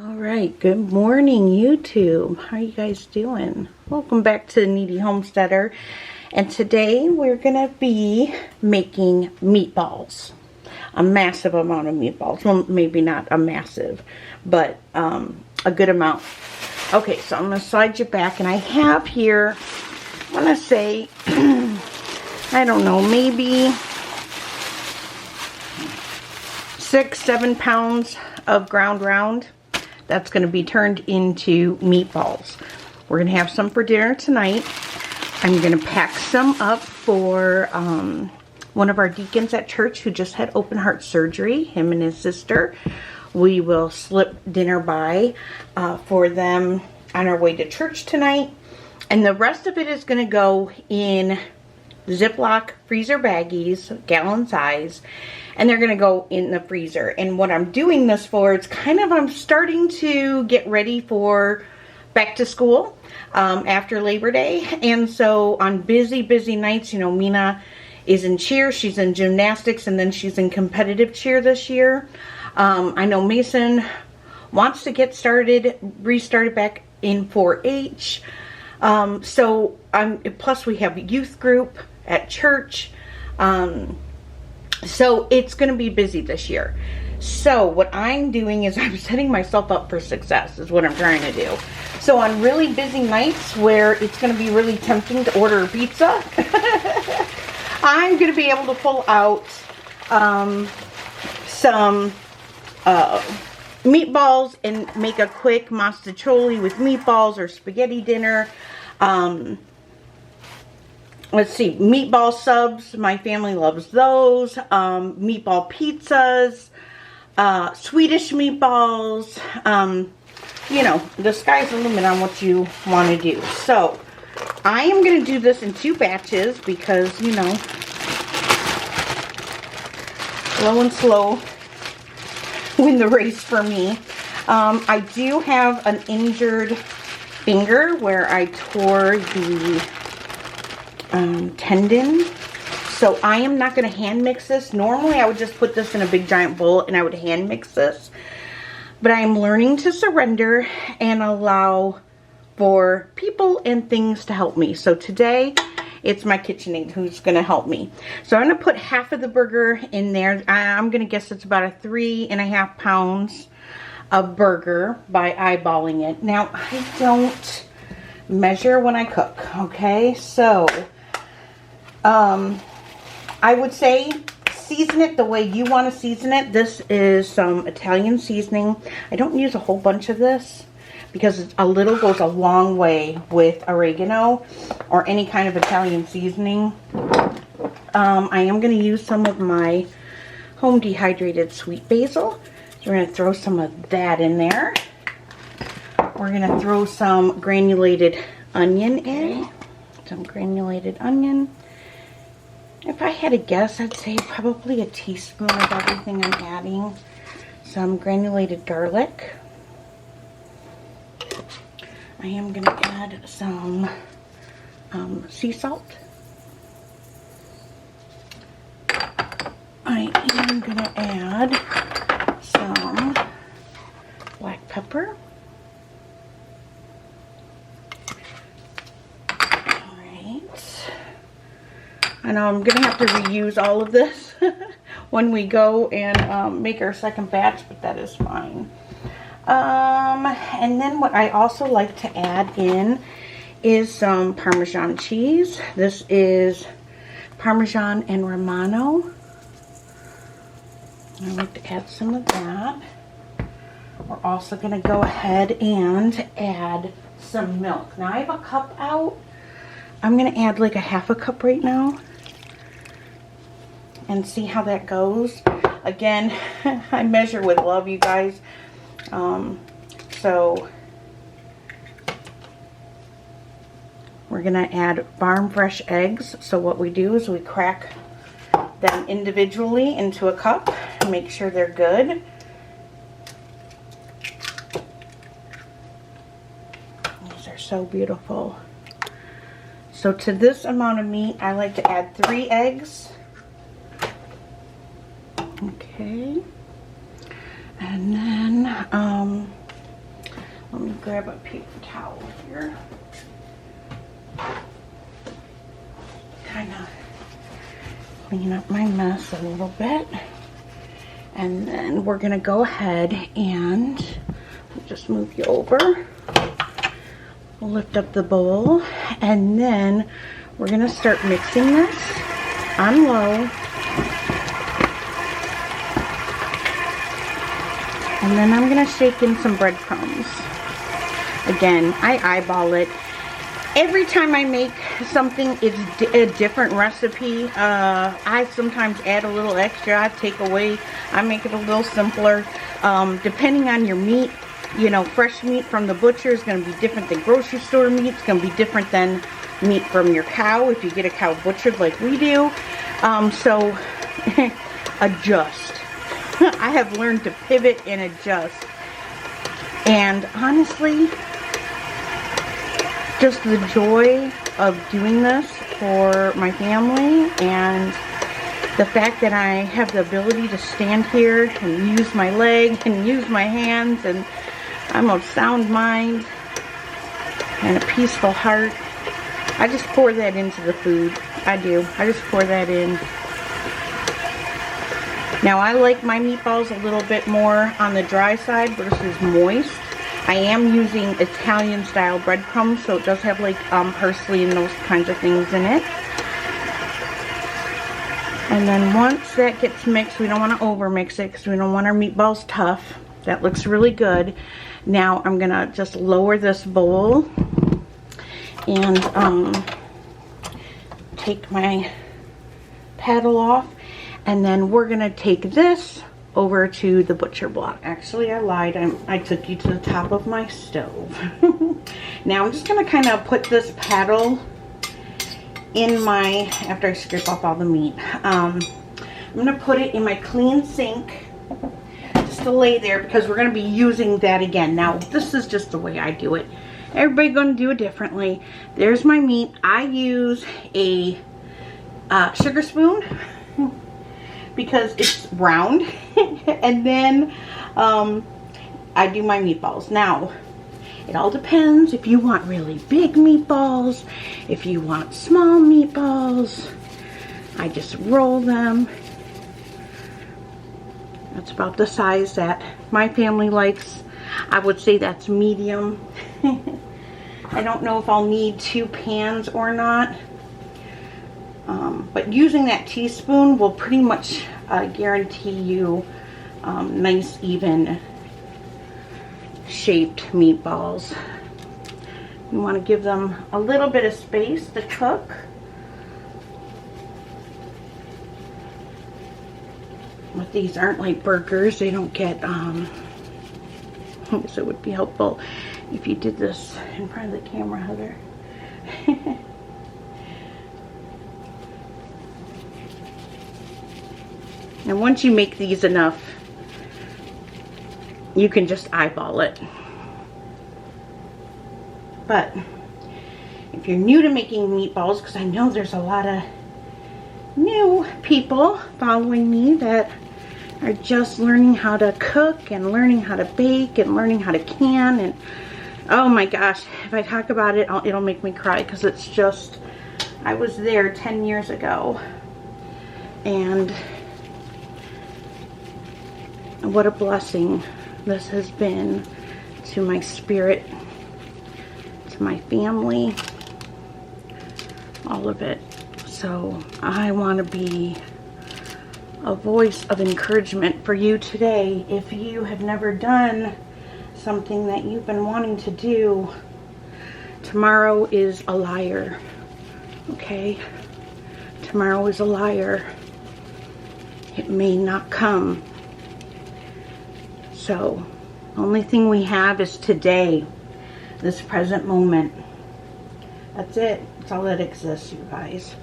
Alright, good morning YouTube. How are you guys doing? Welcome back to Kneady Homesteader. And today we're going to be making meatballs. A massive amount of meatballs. Well, maybe not a massive, but a good amount. Okay, so I'm going to slide you back. And I have here, I want to say, I don't know, maybe 6-7 pounds of ground round. That's going to be turned into meatballs. We're going to have some for dinner tonight. I'm going to pack some up for one of our deacons at church who just had open heart surgery, him and his sister. We will slip dinner by for them on our way to church tonight. And the rest of it is going to go in Ziploc freezer baggies, gallon size, and they're going to go in the freezer. And what I'm doing this for, it's kind of, I'm starting to get ready for back to school after Labor Day. And so on busy nights, you know, Mina is in cheer, she's in gymnastics, and then she's in competitive cheer this year. I know Mason wants to get restarted back in 4-H. Plus we have a youth group at church. So it's going to be busy this year. So what I'm doing is I'm setting myself up for success is what I'm trying to do. So on really busy nights where it's going to be really tempting to order a pizza, I'm going to be able to pull out some meatballs and make a quick mostaccioli with meatballs or spaghetti dinner. Let's see, meatball subs, my family loves those. Meatball pizzas, Swedish meatballs. You know, the sky's the limit on what you want to do. So, I am going to do this in 2 batches because, you know, low and slow win the race for me. I do have an injured finger where I tore the tendon, so I am not going to hand mix this. Normally I would just put this in a big giant bowl and I would hand mix this, but I am learning to surrender and allow for people and things to help me. So today it's my Kitchenaid who's going to help me. So I'm going to put half of the burger in there. I'm going to guess it's about 3.5 pounds of burger by eyeballing it. Now I don't measure when I cook, okay? So I would say season it the way you want to season it. This is some Italian seasoning. I don't use a whole bunch of this because a little goes a long way with oregano or any kind of Italian seasoning. I am going to use some of my home dehydrated sweet basil. We're going to throw some of that in there. We're going to throw some granulated onion in. Some granulated onion. If I had to guess, I'd say probably a teaspoon of everything I'm adding. Some granulated garlic. I am going to add some sea salt. I am going to add some black pepper. I know I'm going to have to reuse all of this when we go and make our second batch, but that is fine. And then what I also like to add in is some Parmesan cheese. This is Parmesan and Romano. I like to add some of that. We're also going to go ahead and add some milk. Now I have a cup out. I'm going to add like a half a cup right now and see how that goes. Again, I measure with love, you guys. So we're going to add farm fresh eggs. So what we do is we crack them individually into a cup and make sure they're good. These are so beautiful. So to this amount of meat, I like to add 3 eggs. Okay. And then grab a paper towel here. Kind of clean up my mess a little bit. And then we're going to go ahead and just move you over. We'll lift up the bowl. And then we're going to start mixing this on low. And then I'm going to shake in some breadcrumbs. Again, I eyeball it. Every time I make something, it's a different recipe. I sometimes add a little extra. I take away. I make it a little simpler. Depending on your meat, you know, fresh meat from the butcher is going to be different than grocery store meat. It's going to be different than meat from your cow if you get a cow butchered like we do. So, adjust. I have learned to pivot and adjust. And honestly, just the joy of doing this for my family and the fact that I have the ability to stand here and use my leg and use my hands, and I'm of sound mind and a peaceful heart. I just pour that into the food. I do. I just pour that in. Now I like my meatballs a little bit more on the dry side versus moist. I am using Italian style breadcrumbs, so it does have like parsley and those kinds of things in it. And then once that gets mixed, we don't want to over mix it because we don't want our meatballs tough. That looks really good. Now I'm going to just lower this bowl and take my paddle off. And then we're going to take this over to the butcher block. Actually, I lied. I took you to the top of my stove. Now I'm just going to kind of put this paddle in my, after I scrape off all the meat, I'm going to put it in my clean sink just to lay there because we're going to be using that again. Now, this is just the way I do it. Everybody's going to do it differently. There's my meat. I use a sugar spoon because it's round. And then I do my meatballs. Now, it all depends if you want really big meatballs, if you want small meatballs. I just roll them. That's about the size that my family likes. I would say that's medium. I don't know if I'll need 2 pans or not. But using that teaspoon will pretty much guarantee you nice, even shaped meatballs. You want to give them a little bit of space to cook. But these aren't like burgers. They don't get, so it would be helpful if you did this in front of the camera, Heather. And once you make these enough, you can just eyeball it. But if you're new to making meatballs, because I know there's a lot of new people following me that are just learning how to cook and learning how to bake and learning how to can, and oh my gosh, if I talk about it, it'll make me cry because it's just, I was there 10 years ago, and what a blessing this has been to my spirit, to my family, all of it. So I want to be a voice of encouragement for you today. If you have never done something that you've been wanting to do, tomorrow is a liar. Okay? Tomorrow is a liar. It may not come. So, only thing we have is today, this present moment. That's it. That's all that exists, you guys.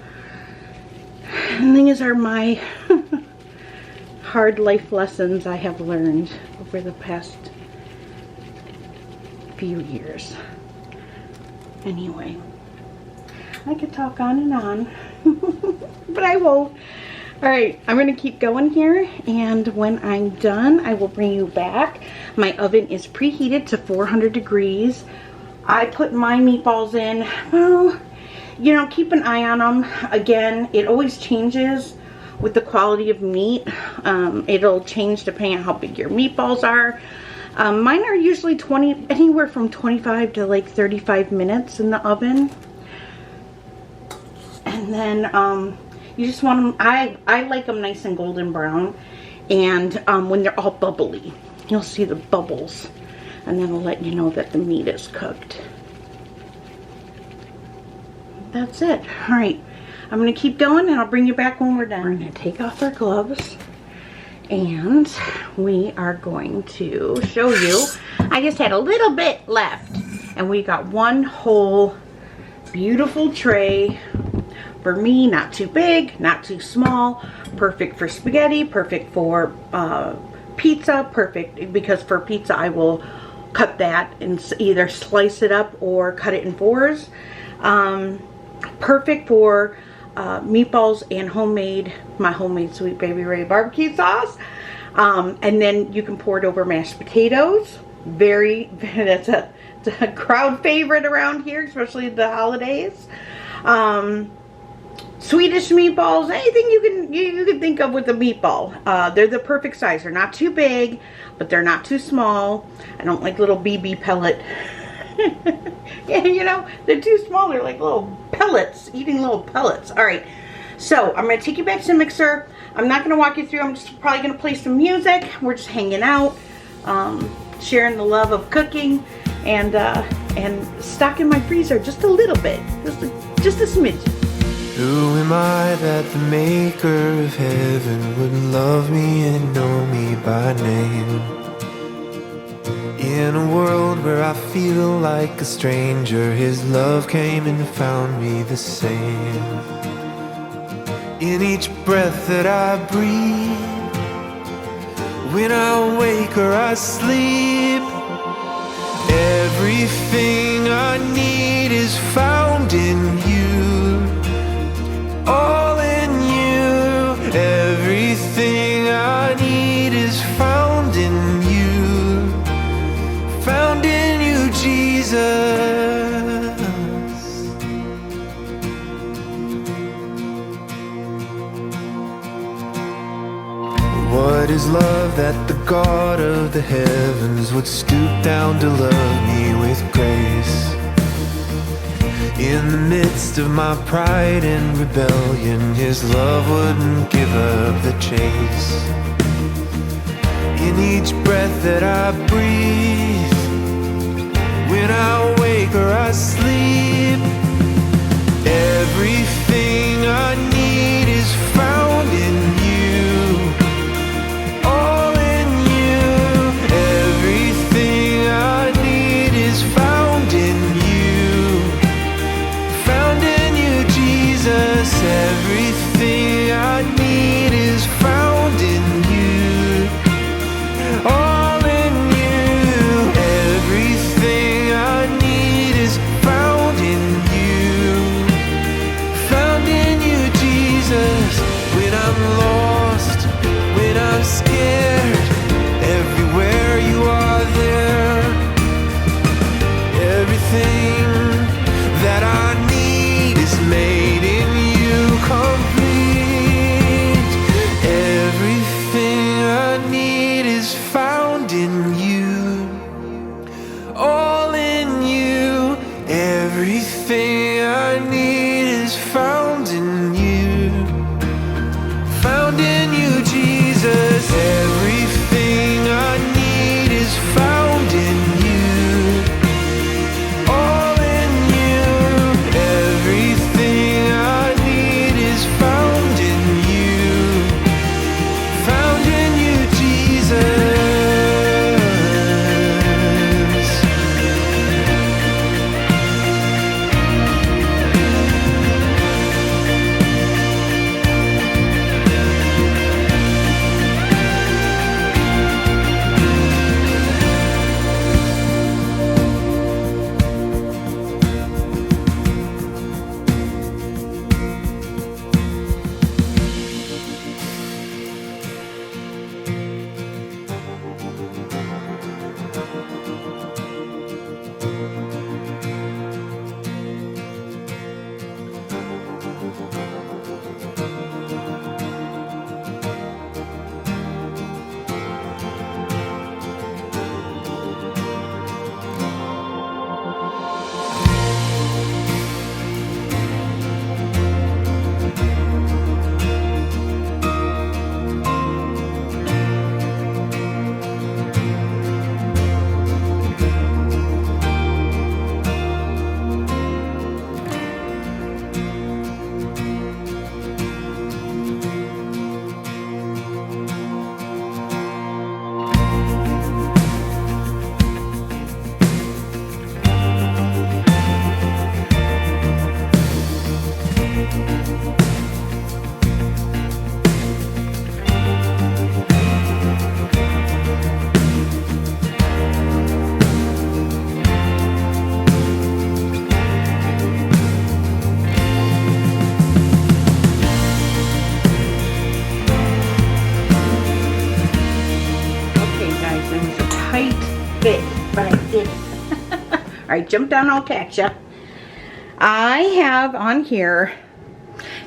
And these are my hard life lessons I have learned over the past few years. Anyway, I could talk on and on, but I won't. Alright, I'm going to keep going here, and when I'm done, I will bring you back. My oven is preheated to 400 degrees. I put my meatballs in, well, you know, keep an eye on them. Again, it always changes with the quality of meat. It'll change depending on how big your meatballs are. Mine are usually anywhere from 25 to like 35 minutes in the oven. And then you just want them, I like them nice and golden brown. And when they're all bubbly, you'll see the bubbles. And that'll let you know that the meat is cooked. That's it. All right, I'm gonna keep going and I'll bring you back when we're done. We're gonna take off our gloves and we are going to show you. I just had a little bit left and we got one whole beautiful tray. For me, not too big, not too small, perfect for spaghetti, perfect for pizza, perfect because for pizza I will cut that and either slice it up or cut it in fours. Perfect for meatballs and my homemade Sweet Baby Ray barbecue sauce. And then you can pour it over mashed potatoes. That's a crowd favorite around here, especially the holidays. Swedish meatballs, anything you can think of with a meatball. They're the perfect size. They're not too big, but they're not too small. I don't like little BB pellet. Yeah, you know, they're too small. They're like little pellets, eating little pellets. All right, so I'm going to take you back to the mixer. I'm not going to walk you through. I'm just probably going to play some music. We're just hanging out, sharing the love of cooking, and stocking my freezer just a little bit, just a smidgen. Who am I that the maker of heaven would love me and know me by name? In a world where I feel like a stranger, His love came and found me the same. In each breath that I breathe, when I wake or I sleep, everything I need is found in You. All in You, everything I need is found in You, found in You, Jesus. What is love that the God of the heavens would stoop down to love me with grace? In the midst of my pride and rebellion, His love wouldn't give up the chase. In each breath that I breathe, when I wake or I sleep, everything I need is found in You. All in You, everything I need is found in You. Found in You, Jesus. Everything I need is found in You. All in You. Everything I need is found in You. Found in You, Jesus. When I'm lost, when I'm scared, everywhere You are there. Everything that I need is made in You complete. Everything I need is found in You. All in You. Everything I need is found in You. Found in You, Jesus. Everything I need is found in You. All in You, everything I need is found in You. Found in You, Jesus. but I did. All right, jump down, I'll catch ya. I have on here,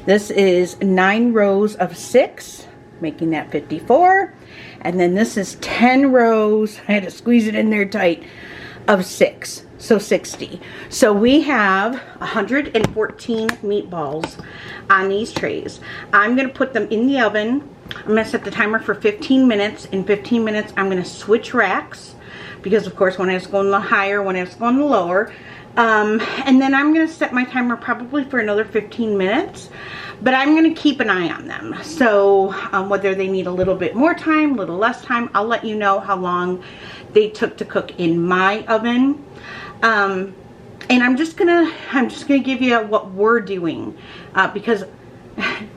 this is 9 rows of 6, making that 54. And then this is 10 rows, I had to squeeze it in there tight, of 6, so 60. So we have 114 meatballs on these trays. I'm gonna put them in the oven. I'm gonna set the timer for 15 minutes. In 15 minutes, I'm gonna switch racks because of course one has to go on the higher, one has to go on the lower. And then I'm gonna set my timer probably for another 15 minutes, but I'm gonna keep an eye on them. So whether they need a little bit more time, a little less time, I'll let you know how long they took to cook in my oven. And I'm just gonna give you what we're doing because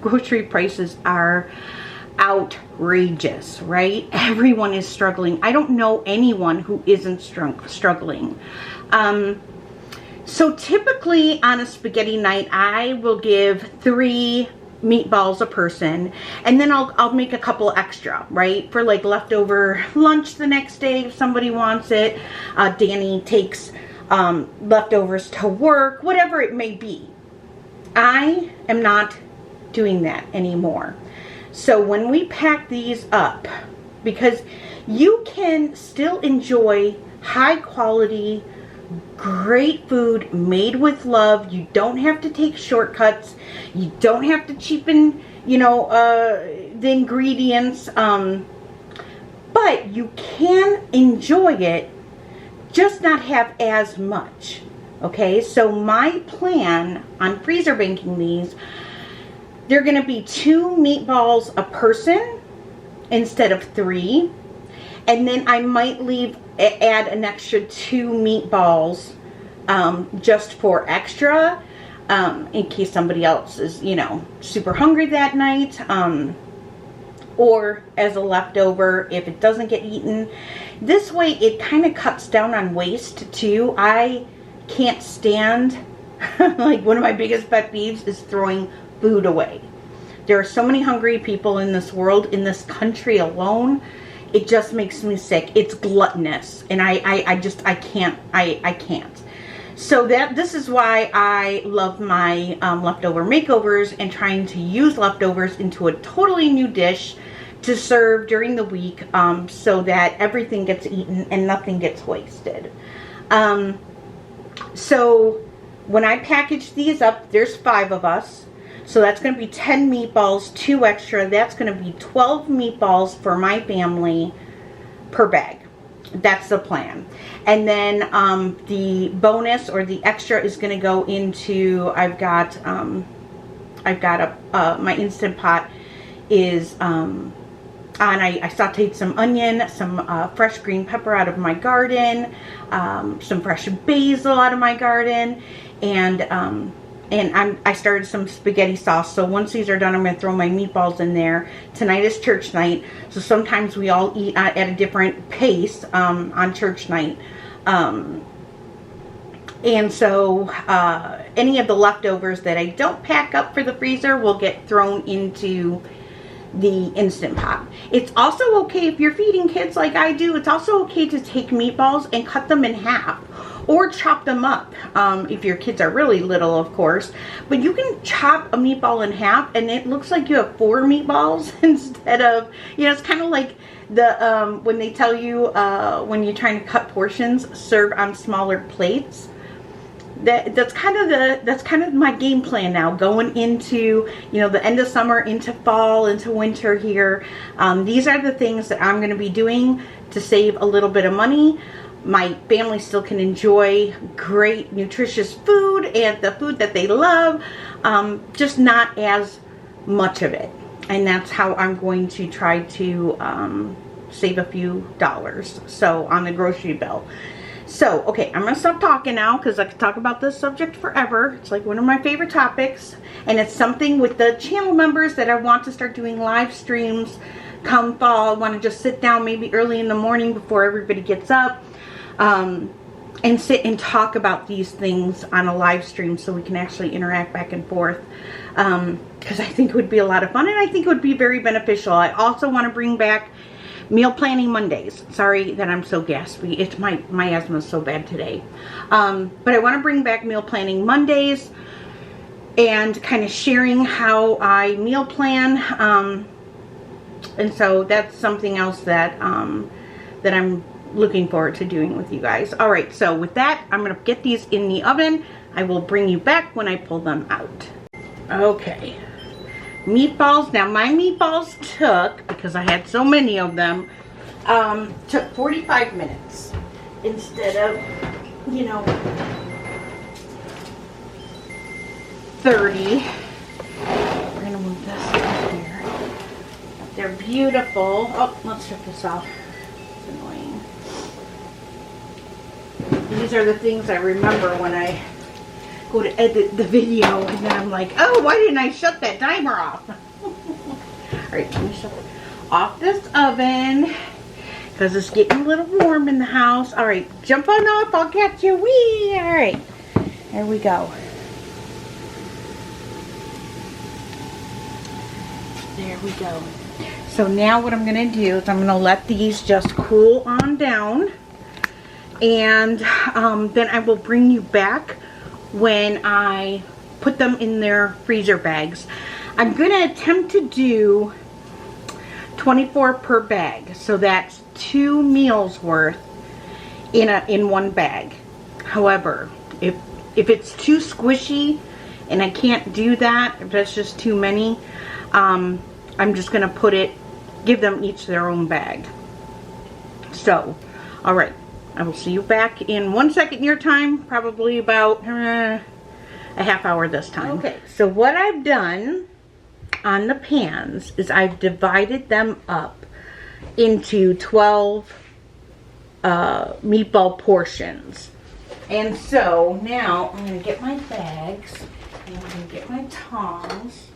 grocery prices are outrageous, right? Everyone is struggling. I don't know anyone who isn't struggling. So typically on a spaghetti night, I will give 3 meatballs a person, and then I'll make a couple extra, right? For like leftover lunch the next day if somebody wants it. Danny takes leftovers to work, whatever it may be. I am not doing that anymore. So when we pack these up, because you can still enjoy high quality, great food made with love. You don't have to take shortcuts. You don't have to cheapen, you know, the ingredients. But you can enjoy it, just not have as much. Okay, so my plan on freezer banking these, they're going to be 2 meatballs a person instead of 3. And then I might add an extra 2 meatballs just for extra in case somebody else is, you know, super hungry that night, or as a leftover if it doesn't get eaten. This way it kind of cuts down on waste too. I can't stand, like one of my biggest pet peeves is throwing food away. There are so many hungry people in this world, in this country alone. It just makes me sick. It's gluttonous, and I can't. So this is why I love my leftover makeovers and trying to use leftovers into a totally new dish to serve during the week, so that everything gets eaten and nothing gets wasted. So when I package these up, there's 5 of us. So that's going to be 10 meatballs, 2 extra. That's going to be 12 meatballs for my family per bag. That's the plan. And then the bonus or the extra is going to go into, I've got my Instant Pot is on. I sauteed some onion, some fresh green pepper out of my garden, some fresh basil out of my garden, and I started some spaghetti sauce. So once these are done, I'm going to throw my meatballs in there. Tonight is church night, so sometimes we all eat at a different pace on church night. And so any of the leftovers that I don't pack up for the freezer will get thrown into the Instant Pot. It's also okay if you're feeding kids like I do. It's also okay to take meatballs and cut them in half or chop them up if your kids are really little, of course. But you can chop a meatball in half and it looks like you have 4 meatballs instead of, you know, it's kind of like the when they tell you when you're trying to cut portions, serve on smaller plates. That's kind of my game plan now, going into, you know, the end of summer, into fall, into winter here. These are the things that I'm going to be doing to save a little bit of money. My family still can enjoy great nutritious food and the food that they love, just not as much of it. And that's how I'm going to try to save a few dollars so on the grocery bill. So, okay, I'm going to stop talking now because I could talk about this subject forever. It's like one of my favorite topics. And it's something with the channel members that I want to start doing live streams come fall. I want to just sit down maybe early in the morning before everybody gets up and sit and talk about these things on a live stream so we can actually interact back and forth. Because I think it would be a lot of fun and I think it would be very beneficial. I also want to bring back Meal planning Mondays. Sorry that I'm so gaspy. It's my asthma is so bad today. But I want to bring back meal planning Mondays and kind of sharing how I meal plan. And so that's something else that that I'm looking forward to doing with you guys. All right, so with that, I'm gonna get these in the oven. I will bring you back when I pull them out. Okay, meatballs. Now my meatballs took, because I had so many of them, took 45 minutes instead of, you know, 30. We're gonna move this up here. They're beautiful. Oh, let's check this off. It's annoying. These are the things I remember when I go to edit the video, and then I'm like, oh, why didn't I shut that timer off? Alright, let me shut off this oven, because it's getting a little warm in the house. Alright, jump on off, I'll catch you. Whee! Alright, there we go. There we go. So now what I'm going to do is I'm going to let these just cool on down. And then I will bring you back when I put them in their freezer bags. I'm going to attempt to do 24 per bag. So that's 2 meals worth in one bag. However, if it's too squishy and I can't do that, if that's just too many, I'm just going to give them each their own bag. So, alright. I will see you back in 1 second your time, probably about a half hour this time. Okay, so what I've done on the pans is I've divided them up into 12 meatball portions. And so now I'm going to get my bags, and I'm going to get my tongs.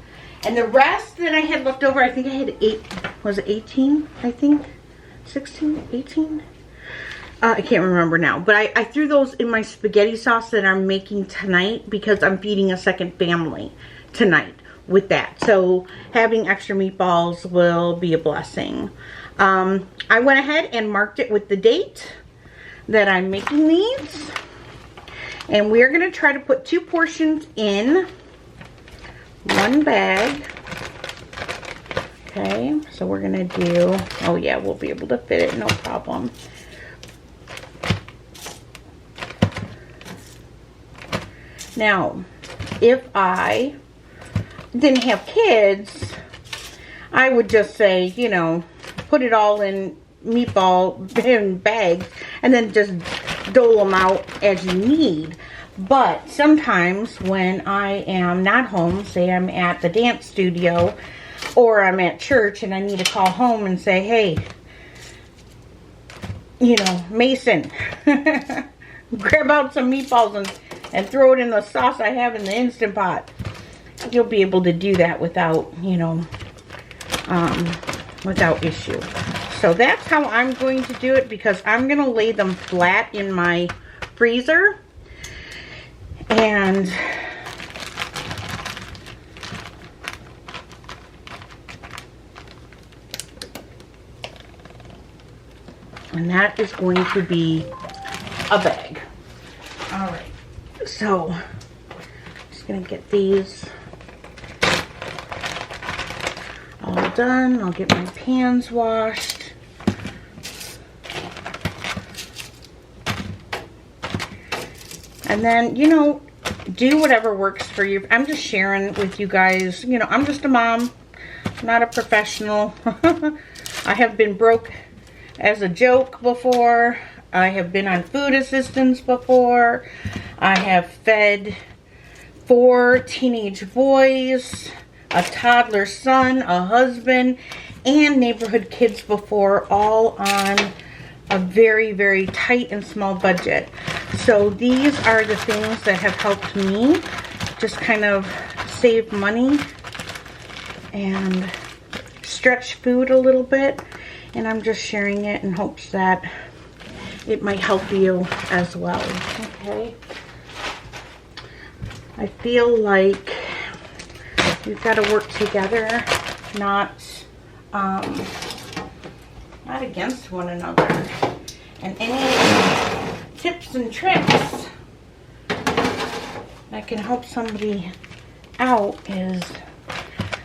And the rest that I had left over, I think I had 18, I think? 16, 18? I can't remember now, but I threw those in my spaghetti sauce that I'm making tonight because I'm feeding a second family tonight with that. So having extra meatballs will be a blessing. I went ahead and marked it with the date that I'm making these. And we're going to try to put 2 portions in one bag. Okay, so we're going to do, oh yeah, we'll be able to fit it, no problem. Now, if I didn't have kids, I would just say, you know, put it all in meatball bags and then just dole them out as you need. But sometimes when I am not home, say I'm at the dance studio or I'm at church and I need to call home and say, hey, you know, Mason, grab out some meatballs and throw it in the sauce I have in the Instant Pot. You'll be able to do that without, you know, without issue. So that's how I'm going to do it, because I'm going to lay them flat in my freezer. And that is going to be a bag. All right. So, just going to get these all done. I'll get my pans washed. And then, you know, do whatever works for you. I'm just sharing with you guys, you know, I'm just a mom, not a professional. I have been broke as a joke before. I have been on food assistance before. I have fed 4 teenage boys, a toddler son, a husband, and neighborhood kids before, all on a very, very tight and small budget. So these are the things that have helped me just kind of save money and stretch food a little bit. And I'm just sharing it in hopes that it might help you as well. Okay. I feel like we've got to work together, not not against one another. And any tips and tricks that can help somebody out is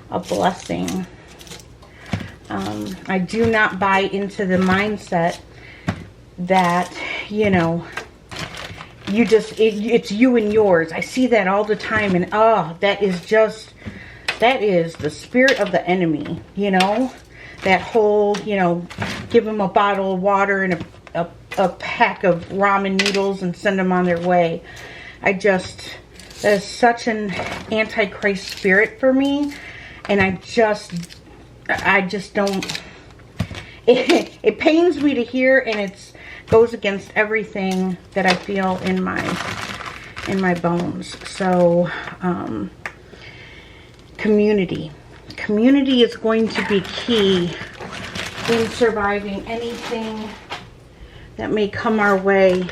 a blessing. I do not buy into the mindset that, you know, you just, it's you and yours. I see that all the time, and oh, that is the spirit of the enemy, you know? That whole, you know, give them a bottle of water and a pack of ramen noodles and send them on their way. That is such an antichrist spirit for me, and I just don't, it pains me to hear, and it goes against everything that I feel in my bones. So, community is going to be key in surviving anything that may come our way,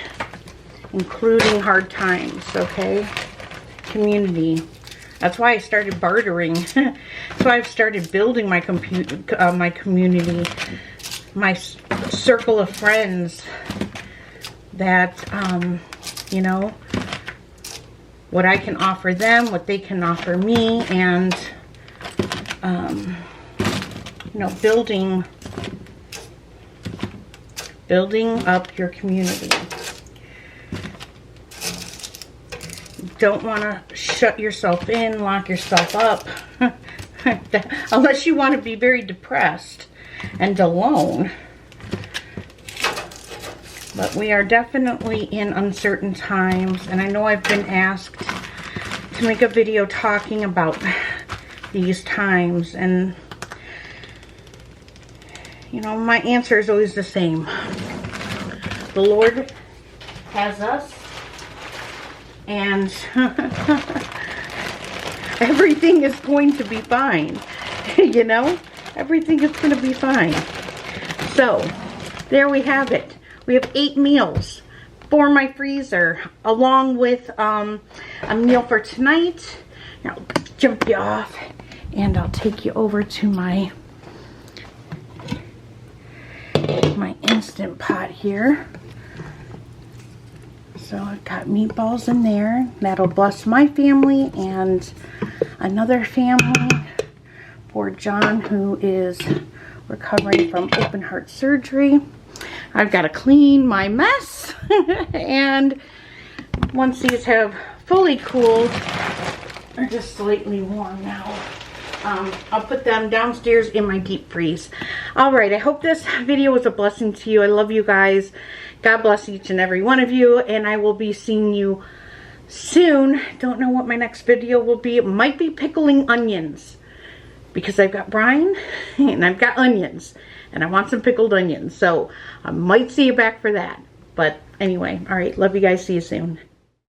including hard times. Okay, community. That's why I started bartering. That's why I've started building my community, my circle of friends that, you know, what I can offer them, what they can offer me, and, you know, building up your community. Don't want to shut yourself in, lock yourself up, unless you want to be very depressed and alone. But we are definitely in uncertain times, and I know I've been asked to make a video talking about these times, and you know, my answer is always the same. The Lord has us, and everything is going to be fine. You know, everything is going to be fine. So there we have it. We have 8 meals for my freezer, along with a meal for tonight. Now I'll jump you off, and I'll take you over to my Instant Pot here. So I've got meatballs in there. That'll bless my family and another family for John, who is recovering from open heart surgery. I've got to clean my mess. And once these have fully cooled, they're just slightly warm now, I'll put them downstairs in my deep freeze. Alright, I hope this video was a blessing to you. I love you guys. God bless each and every one of you, and I will be seeing you soon. Don't know what my next video will be. It might be pickling onions, because I've got brine and I've got onions, and I want some pickled onions. So I might see you back for that. But anyway, alright, love you guys. See you soon.